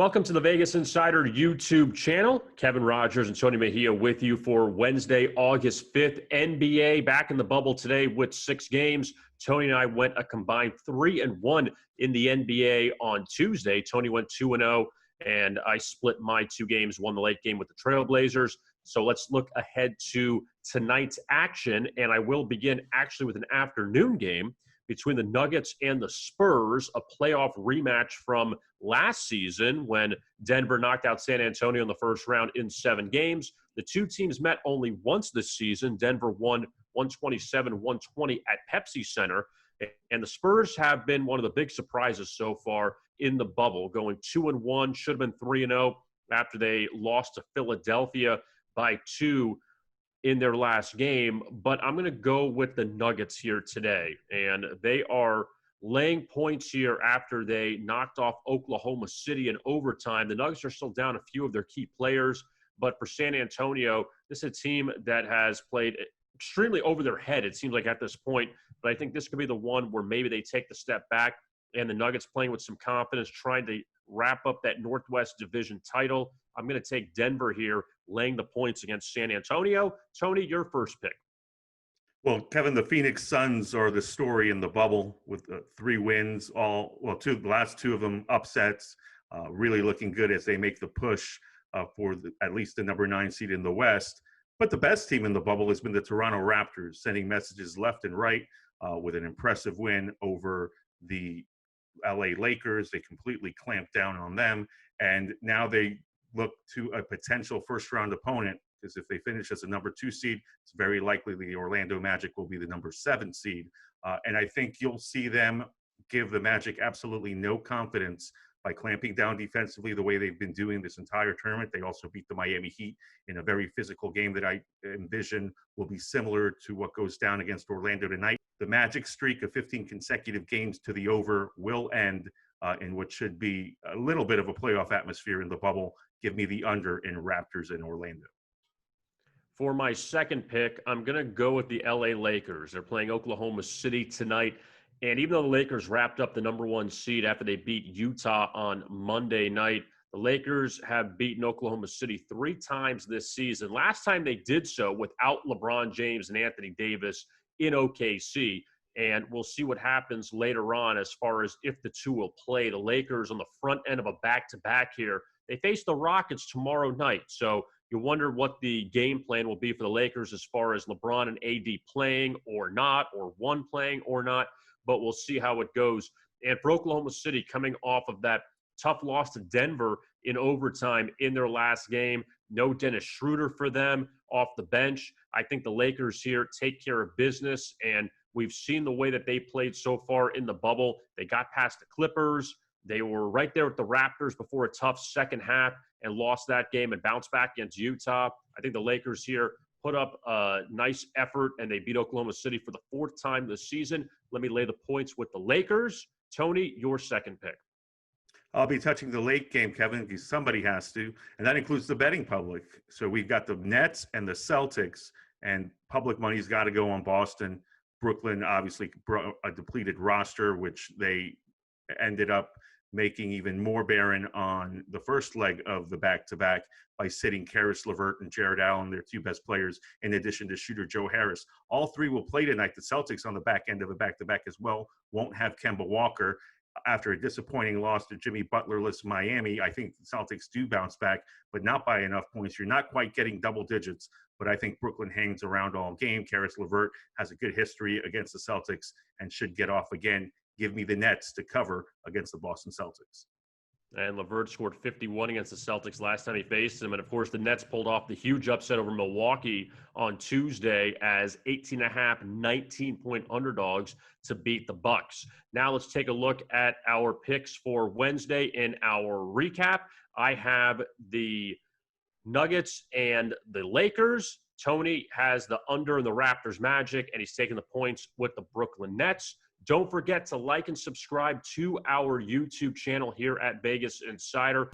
Welcome to the Vegas Insider YouTube channel. Kevin Rogers and Tony Mejia with you for Wednesday, August 5th. NBA back in the bubble today with 6 games. Tony and I went a combined 3-1 in the NBA on Tuesday. Tony went 2-0, and I split my 2 games, won the late game with the Trailblazers. So let's look ahead to tonight's action, and I will begin actually with an afternoon game between the Nuggets and the Spurs, a playoff rematch from last season when Denver knocked out San Antonio in the first round in 7 games. The two teams met only once this season. Denver won 127-120 at Pepsi Center. And the Spurs have been one of the big surprises so far in the bubble, going 2-1, should have been 3-0 after they lost to Philadelphia by 2 in their last game. But I'm going to go with the Nuggets here today. And they are laying points here after they knocked off Oklahoma City in overtime. The Nuggets are still down a few of their key players. But for San Antonio, this is a team that has played extremely over their head, it seems like, at this point. But I think this could be the one where maybe they take the step back, and the Nuggets playing with some confidence, trying to wrap up that Northwest Division title. I'm going to take Denver here, laying the points against San Antonio. Tony, your first pick. Well, Kevin, the Phoenix Suns are the story in the bubble with 3 wins, the last 2 of them upsets, really looking good as they make the push for at least the number 9 seed in the West. But the best team in the bubble has been the Toronto Raptors, sending messages left and right with an impressive win over the LA Lakers. They completely clamped down on them, and now they look to a potential first-round opponent, because if they finish as a number 2 seed, it's very likely the Orlando Magic will be the number 7 seed. And I think you'll see them give the Magic absolutely no confidence by clamping down defensively the way they've been doing this entire tournament. They also beat the Miami Heat in a very physical game that I envision will be similar to what goes down against Orlando tonight. The Magic streak of 15 consecutive games to the over will end in what should be a little bit of a playoff atmosphere in the bubble. Give me the under in Raptors in Orlando. For my second pick, I'm going to go with the LA Lakers. They're playing Oklahoma City tonight. And even though the Lakers wrapped up the number 1 seed after they beat Utah on Monday night, the Lakers have beaten Oklahoma City 3 times this season. Last time they did so without LeBron James and Anthony Davis in OKC. And we'll see what happens later on as far as if the two will play. The Lakers on the front end of a back-to-back here. They face the Rockets tomorrow night. So you wonder what the game plan will be for the Lakers as far as LeBron and AD playing or not, or one playing or not. But we'll see how it goes. And for Oklahoma City, coming off of that tough loss to Denver in overtime in their last game, no Dennis Schroeder for them off the bench. I think the Lakers here take care of business, and we've seen the way that they played so far in the bubble. They got past the Clippers. They were right there with the Raptors before a tough second half and lost that game and bounced back against Utah. I think the Lakers here put up a nice effort, and they beat Oklahoma City for the 4th time this season. Let me lay the points with the Lakers. Tony, your second pick. I'll be touching the late game, Kevin, because somebody has to, and that includes the betting public. So we've got the Nets and the Celtics, and public money's got to go on Boston. Brooklyn obviously brought a depleted roster, which they ended up making even more barren on the first leg of the back-to-back by sitting Karis LeVert and Jared Allen, their 2 best players, in addition to shooter Joe Harris. All 3 will play tonight. The Celtics on the back end of a back-to-back as well won't have Kemba Walker. After a disappointing loss to Jimmy Butlerless Miami, I think the Celtics do bounce back, but not by enough points. You're not quite getting double digits, but I think Brooklyn hangs around all game. Karis LeVert has a good history against the Celtics and should get off again. Give me the Nets to cover against the Boston Celtics. And LeVert scored 51 against the Celtics last time he faced them. And, of course, the Nets pulled off the huge upset over Milwaukee on Tuesday as 18.5, 19-point underdogs to beat the Bucks. Now let's take a look at our picks for Wednesday in our recap. I have the Nuggets and the Lakers. Tony has the under in the Raptors Magic, and he's taking the points with the Brooklyn Nets. Don't forget to like and subscribe to our YouTube channel here at Vegas Insider.